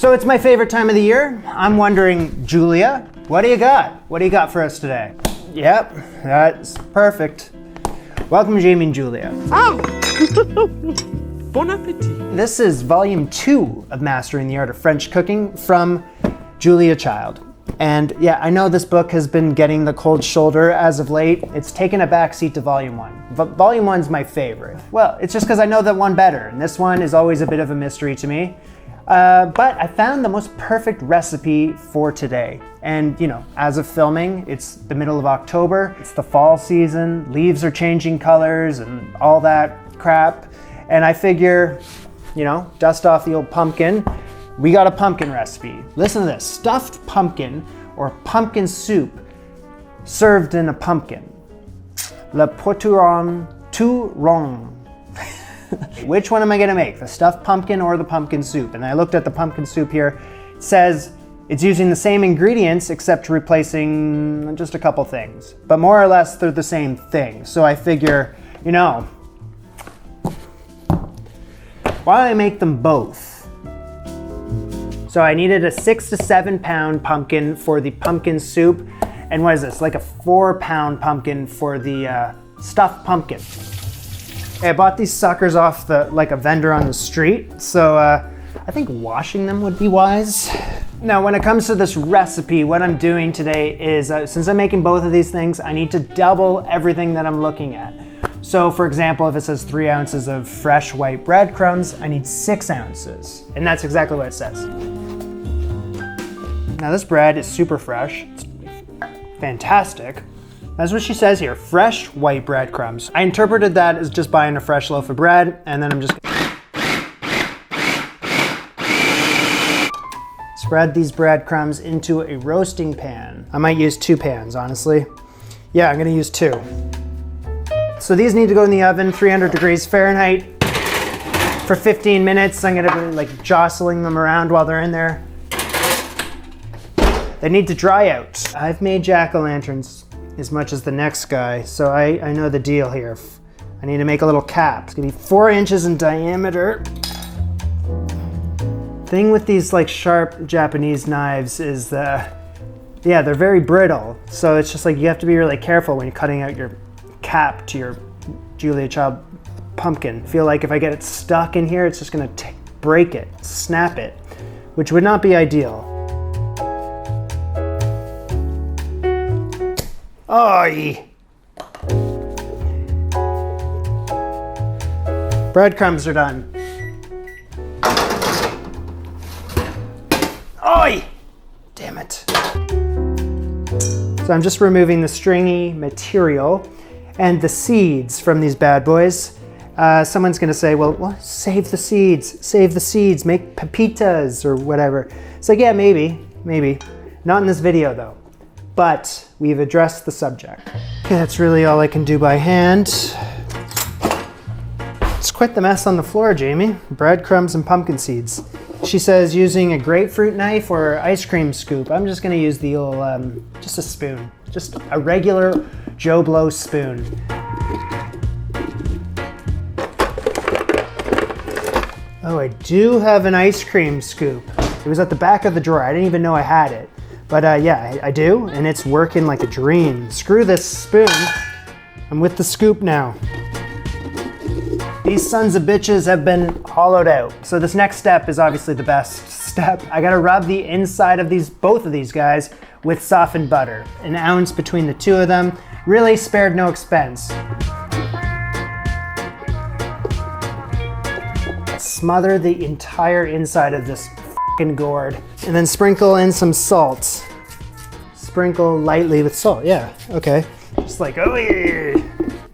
So it's my favorite time of the year. I'm wondering, Julia, what do you got? What do you got for us today? Yep, that's perfect. Welcome, Jamie and Julia. Oh! Bon appetit. This is volume 2 of Mastering the Art of French Cooking from Julia Child. And yeah, I know this book has been getting the cold shoulder as of late. It's taken a backseat to volume 1. But volume 1's my favorite. Well, it's just because I know that one better. And this one is always a bit of a mystery to me. But I found the most perfect recipe for today. And you know, as of filming, it's the middle of October. It's the fall season. Leaves are changing colors and all that crap. And I figure, you know, dust off the old pumpkin. We got a pumpkin recipe. Listen to this, stuffed pumpkin or pumpkin soup served in a pumpkin. Le potiron tout rond. Which one am I gonna make? The stuffed pumpkin or the pumpkin soup? And I looked at the pumpkin soup here. It says it's using the same ingredients except replacing just a couple things. But more or less they're the same thing. So I figure, you know, why don't I make them both? So I needed a 6 to 7 pound pumpkin for the pumpkin soup. And what is this? Like a 4 pound pumpkin for the stuffed pumpkin. I bought these suckers off like a vendor on the street. So I think washing them would be wise. Now, when it comes to this recipe, what I'm doing today is, since I'm making both of these things, I need to double everything that I'm looking at. So for example, if it says 3 ounces of fresh white breadcrumbs, I need 6 ounces. And that's exactly what it says. Now this bread is super fresh. It's fantastic. That's what she says here, fresh white breadcrumbs. I interpreted that as just buying a fresh loaf of bread, and then I'm just spread these breadcrumbs into a roasting pan. I might use 2 pans, honestly. Yeah, I'm gonna use 2. So these need to go in the oven, 300 degrees Fahrenheit for 15 minutes. I'm gonna be like jostling them around while they're in there. They need to dry out. I've made jack-o'-lanterns as much as the next guy, so I know the deal here. I need to make a little cap. It's gonna be 4 inches in diameter. Thing with these like sharp Japanese knives is yeah, they're very brittle. So it's just like you have to be really careful when you're cutting out your cap to your Julia Child pumpkin. I feel like if I get it stuck in here, it's just gonna break it, snap it, which would not be ideal. Oy! Breadcrumbs are done. Oy! Damn it. So I'm just removing the stringy material and the seeds from these bad boys. Someone's gonna say, well, save the seeds, make pepitas or whatever. It's like, yeah, maybe. Not in this video though. But we've addressed the subject. Okay, that's really all I can do by hand. It's quite the mess on the floor, Jamie. Breadcrumbs and pumpkin seeds. She says using a grapefruit knife or ice cream scoop. I'm just gonna use the old, just a spoon. Just a regular Joe Blow spoon. Oh, I do have an ice cream scoop. It was at the back of the drawer. I didn't even know I had it. But yeah, I do, and it's working like a dream. Screw this spoon. I'm with the scoop now. These sons of bitches have been hollowed out. So this next step is obviously the best step. I gotta rub the inside of both of these guys with softened butter. 1 ounce between the 2 of them. Really spared no expense. Smother the entire inside of this gourd, and then sprinkle in some salt. Sprinkle lightly with salt. Yeah, okay. Just like, oh yeah.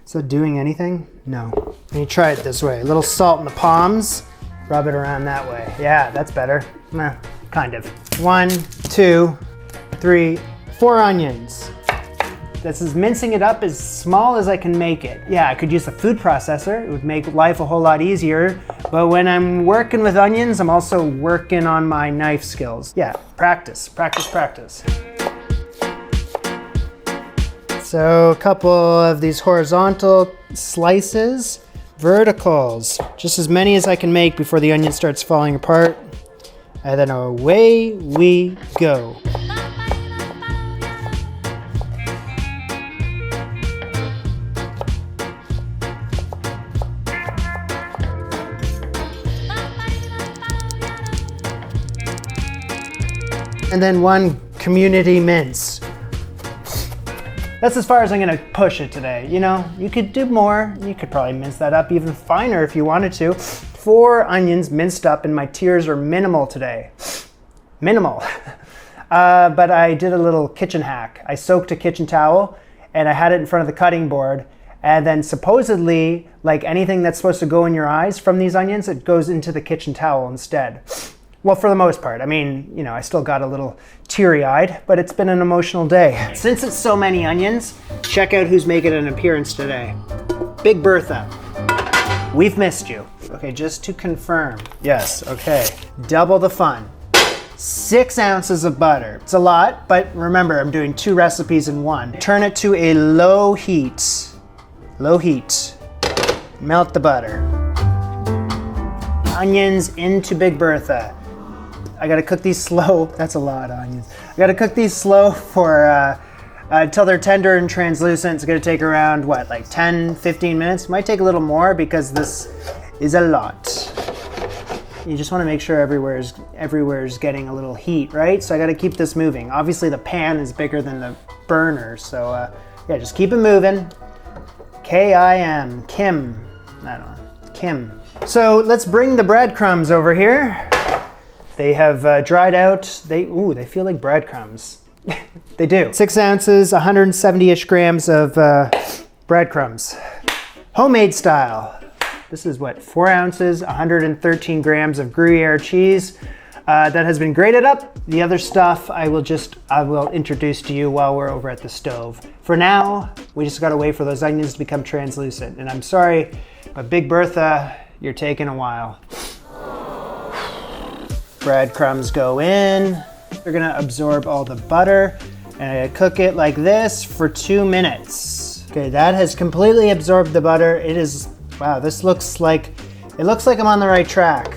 Is that doing anything? No. Let me try it this way. A little salt in the palms. Rub it around that way. Yeah, that's better. Kind of. 1, 2, 3, 4 onions. This is mincing it up as small as I can make it. Yeah, I could use a food processor. It would make life a whole lot easier. But when I'm working with onions, I'm also working on my knife skills. Yeah, practice. So a couple of these horizontal slices, verticals, just as many as I can make before the onion starts falling apart. And then away we go. And then 1 community mince. That's as far as I'm gonna push it today. You know, you could do more. You could probably mince that up even finer if you wanted to. 4 onions minced up, and my tears are minimal today. Minimal. But I did a little kitchen hack. I soaked a kitchen towel and I had it in front of the cutting board. And then supposedly, like anything that's supposed to go in your eyes from these onions, it goes into the kitchen towel instead. Well, for the most part. I mean, you know, I still got a little teary-eyed, but it's been an emotional day. Since it's so many onions, check out who's making an appearance today. Big Bertha. We've missed you. Okay, just to confirm. Yes, okay. Double the fun. 6 ounces of butter. It's a lot, but remember, I'm doing 2 recipes in one. Turn it to a low heat. Low heat. Melt the butter. Onions into Big Bertha. I gotta cook these slow. That's a lot of onions. I gotta cook these slow for until they're tender and translucent. It's gonna take around, what, like 10, 15 minutes? Might take a little more because this is a lot. You just wanna make sure everywhere's getting a little heat, right? So I gotta keep this moving. Obviously the pan is bigger than the burner, so yeah, just keep it moving. K-I-M, Kim, I don't know, Kim. So let's bring the breadcrumbs over here. They have dried out. They feel like breadcrumbs. They do. 6 ounces, 170-ish grams of breadcrumbs. Homemade style. This is what, 4 ounces, 113 grams of Gruyère cheese that has been grated up. The other stuff I will introduce to you while we're over at the stove. For now, we just gotta wait for those onions to become translucent. And I'm sorry, but Big Bertha, you're taking a while. Breadcrumbs go in. They're gonna absorb all the butter, and I cook it like this for 2 minutes. Okay, that has completely absorbed the butter. It is, wow, it looks like I'm on the right track,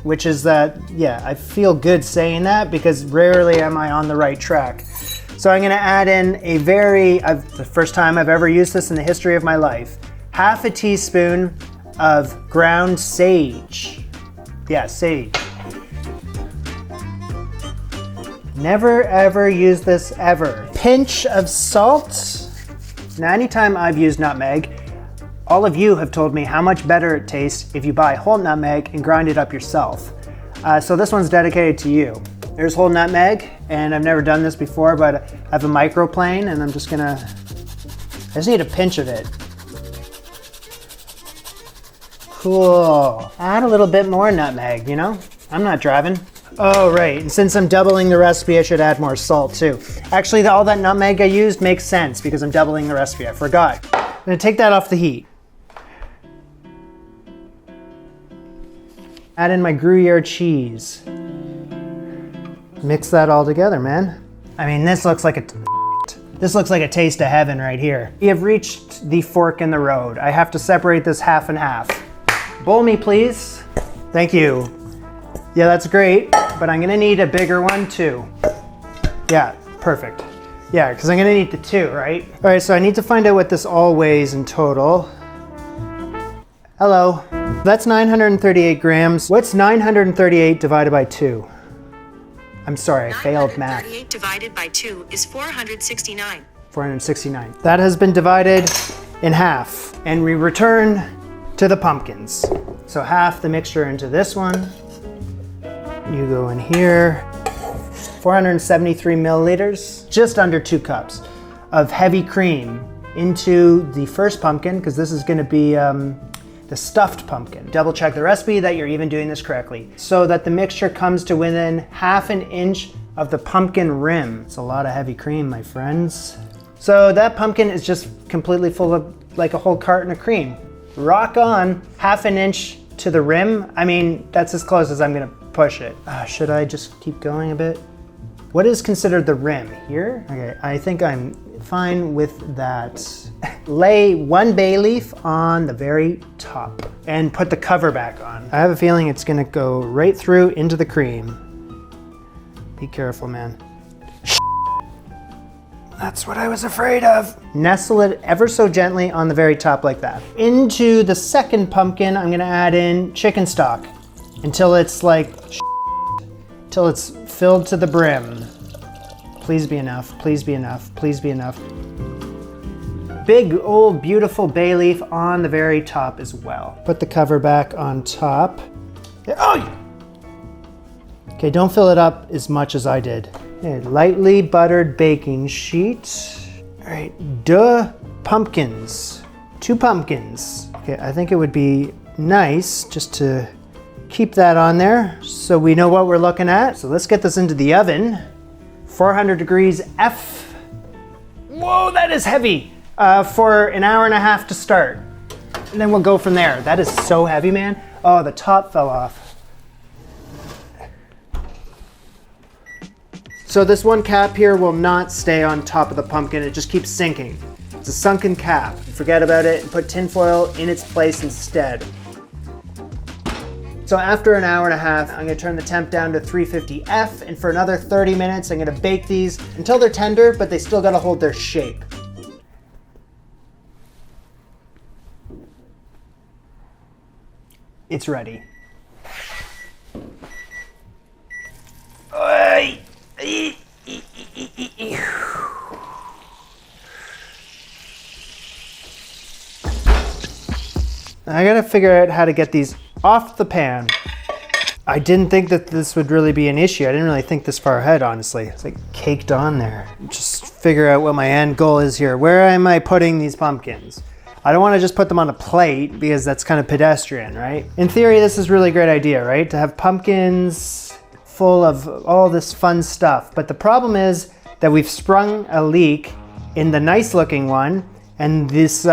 which is that, yeah, I feel good saying that because rarely am I on the right track. So I'm gonna add in the first time I've ever used this in the history of my life, half a teaspoon of ground sage. Yeah, sage. Never ever use this ever. Pinch of salt. Now anytime I've used nutmeg, all of you have told me how much better it tastes if you buy whole nutmeg and grind it up yourself. So this one's dedicated to you. There's whole nutmeg, and I've never done this before, but I have a microplane and I just need a pinch of it. Cool. Add a little bit more nutmeg, you know? I'm not driving. Oh, right, and since I'm doubling the recipe, I should add more salt too. Actually, all that nutmeg I used makes sense because I'm doubling the recipe, I forgot. I'm gonna take that off the heat. Add in my Gruyère cheese. Mix that all together, man. I mean, this looks like a taste of heaven right here. We have reached the fork in the road. I have to separate this half and half. Bowl me, please. Thank you. Yeah, that's great, but I'm gonna need a bigger one too. Yeah, perfect. Yeah, because I'm gonna need the 2, right? All right, so I need to find out what this all weighs in total. Hello. That's 938 grams. What's 938 divided by 2? I'm sorry, I failed math. 938 divided by 2 is 469. 469. That has been divided in half, and we return to the pumpkins. So half the mixture into this one. You go in here, 473 milliliters, just under 2 cups of heavy cream into the first pumpkin, because this is gonna be the stuffed pumpkin. Double check the recipe that you're even doing this correctly, so that the mixture comes to within ½ an inch of the pumpkin rim. It's a lot of heavy cream, my friends. So that pumpkin is just completely full of like a whole carton of cream. Rock on, ½ an inch to the rim. I mean, that's as close as I'm gonna push it. Should I just keep going a bit? What is considered the rim here? Okay, I think I'm fine with that. Lay 1 bay leaf on the very top and put the cover back on. I have a feeling it's gonna go right through into the cream. Be careful, man. That's what I was afraid of. Nestle it ever so gently on the very top like that. Into the second pumpkin, I'm gonna add in chicken stock until it's like, till it's filled to the brim. Please be enough, please be enough, please be enough. Big old beautiful bay leaf on the very top as well. Put the cover back on top. Oh! Okay, don't fill it up as much as I did. Okay, lightly buttered baking sheet. All right, pumpkins. 2 pumpkins. Okay, I think it would be nice just to keep that on there so we know what we're looking at. So let's get this into the oven. 400 degrees F. Whoa, that is heavy. For an hour and a half to start. And then we'll go from there. That is so heavy, man. Oh, the top fell off. So this one cap here will not stay on top of the pumpkin. It just keeps sinking. It's a sunken cap. Forget about it and put tinfoil in its place instead. So after an hour and a half, I'm gonna turn the temp down to 350 F, and for another 30 minutes, I'm gonna bake these until they're tender, but they still gotta hold their shape. It's ready. I gotta figure out how to get these off the pan. I didn't think that this would really be an issue. I didn't really think this far ahead, honestly. It's like caked on there. Just figure out what my end goal is here. Where am I putting these pumpkins? I don't want to just put them on a plate because that's kind of pedestrian, right? In theory, this is a really great idea, right? To have pumpkins full of all this fun stuff. But the problem is that we've sprung a leak in the nice looking one, and this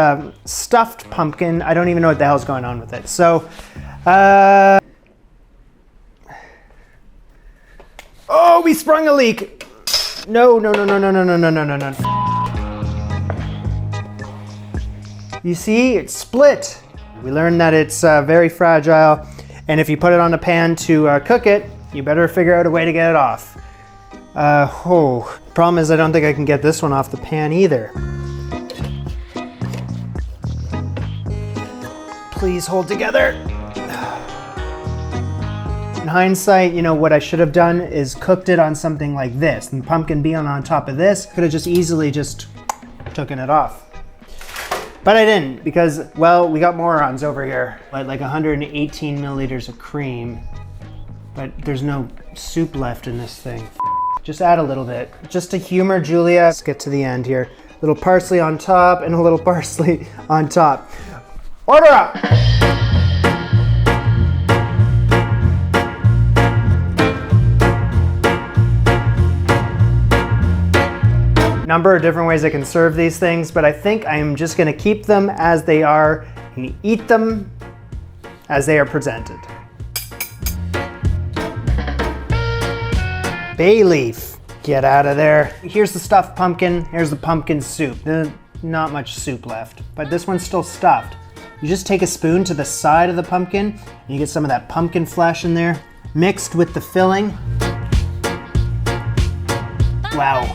stuffed pumpkin, I don't even know what the hell's going on with it. So, oh, we sprung a leak. No. You see, it's split. We learned that it's very fragile, and if you put it on a pan to cook it, you better figure out a way to get it off. Problem is I don't think I can get this one off the pan either. Please hold together. In hindsight, you know, what I should have done is cooked it on something like this, and pumpkin being on top of this, could have just easily just taken it off. But I didn't, because, well, we got morons over here. Like 118 milliliters of cream, but there's no soup left in this thing. Just add a little bit, just to humor Julia. Let's get to the end here. Little parsley on top and a little parsley on top. Order up! Number of different ways I can serve these things, but I think I'm just gonna keep them as they are and eat them as they are presented. Bay leaf, get out of there. Here's the stuffed pumpkin, here's the pumpkin soup. Not much soup left, but this one's still stuffed. You just take a spoon to the side of the pumpkin, and you get some of that pumpkin flesh in there, mixed with the filling. Wow.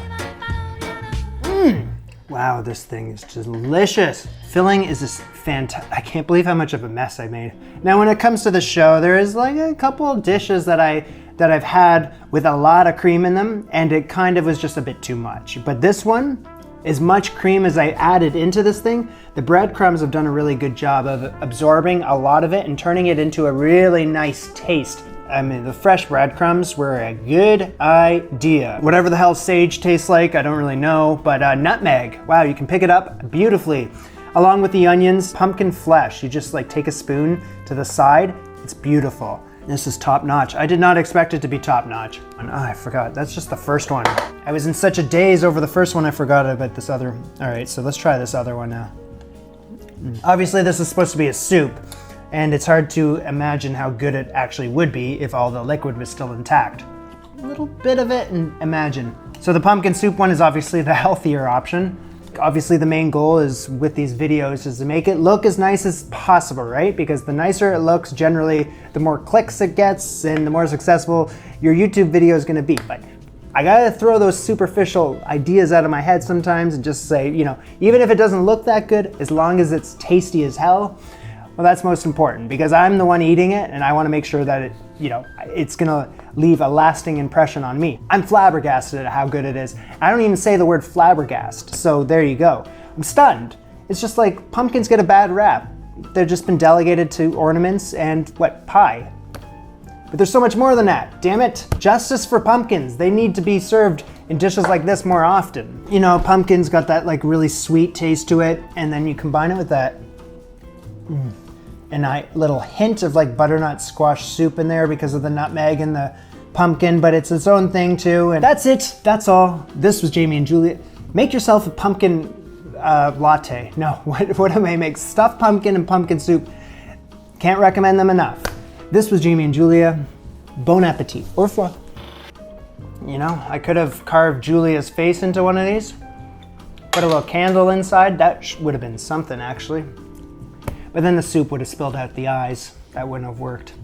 Wow, this thing is delicious. Filling is just fantastic. I can't believe how much of a mess I made. Now, when it comes to the show, there is like a couple of dishes that I've had with a lot of cream in them, and it kind of was just a bit too much. But this one, as much cream as I added into this thing, the breadcrumbs have done a really good job of absorbing a lot of it and turning it into a really nice taste. I mean, the fresh breadcrumbs were a good idea. Whatever the hell sage tastes like, I don't really know, but nutmeg, wow, you can pick it up beautifully. Along with the onions, pumpkin flesh, you just like take a spoon to the side, it's beautiful. This is top notch. I did not expect it to be top notch. And I forgot, that's just the first one. I was in such a daze over the first one, I forgot about this other. All right, so let's try this other one now. Obviously this is supposed to be a soup, and it's hard to imagine how good it actually would be if all the liquid was still intact. A little bit of it and imagine. So the pumpkin soup one is obviously the healthier option. Obviously the main goal is with these videos is to make it look as nice as possible, right? Because the nicer it looks, generally, the more clicks it gets and the more successful your YouTube video is gonna be. But I gotta throw those superficial ideas out of my head sometimes and just say, you know, even if it doesn't look that good, as long as it's tasty as hell, well, that's most important because I'm the one eating it and I want to make sure that it, you know, it's gonna leave a lasting impression on me. I'm flabbergasted at how good it is. I don't even say the word flabbergast, so there you go. I'm stunned. It's just like pumpkins get a bad rap. They've just been delegated to ornaments and what, pie. But there's so much more than that, damn it. Justice for pumpkins. They need to be served in dishes like this more often. You know, pumpkin's got that like really sweet taste to it, and then you combine it with that and a little hint of like butternut squash soup in there because of the nutmeg and the pumpkin, but it's its own thing too. And that's it, that's all. This was Jamie and Julia. Make yourself a pumpkin latte. No, what am I make? Stuffed pumpkin and pumpkin soup. Can't recommend them enough. This was Jamie and Julia. Bon appetit. Au revoir. You know, I could have carved Julia's face into one of these. Put a little candle inside. That would have been something actually. But then the soup would have spilled out the eyes. That wouldn't have worked.